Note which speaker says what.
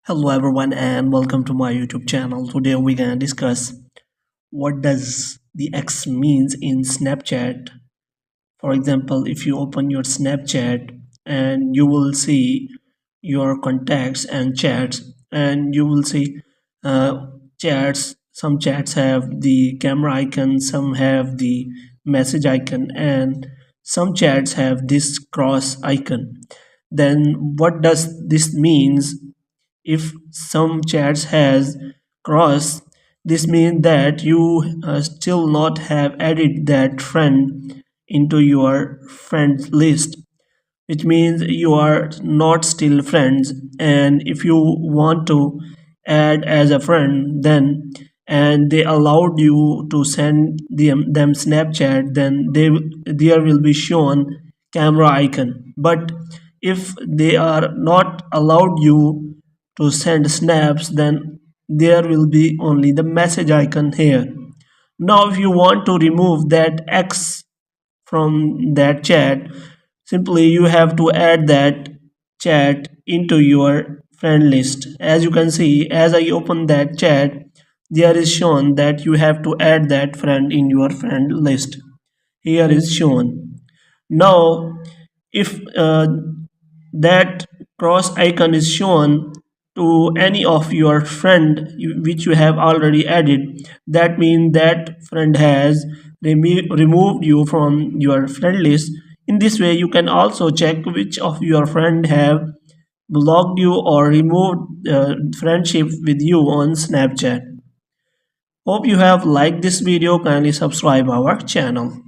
Speaker 1: Hello everyone and welcome to my YouTube channel. Today we're gonna discuss what does the X means in Snapchat. For example, if you open your Snapchat and you will see your contacts and chats, and you will see uh, chats. Some chats have the camera icon, some have the message icon, and some chats have this cross icon. Then what does this means? If some chats has cross, this means that you still not have added that friend into your friends list, which means you are not still friends. And if you want to add as a friend, then and they allowed you to send them Snapchat, then there will be shown camera icon. But if they are not allowed you to send snaps, then there will be only the message icon here. Now if you want to remove that X from that chat, simply you have to add that chat into your friend list. As you can see, as I open that chat, there is shown that you have to add that friend in your friend list. Here is shown. Now if that cross icon is shown to any of your friend which you have already added, that means that friend has removed you from your friend list. In this way you can also check which of your friend have blocked you or removed friendship with you on Snapchat. Hope you have liked this video. Kindly subscribe our channel.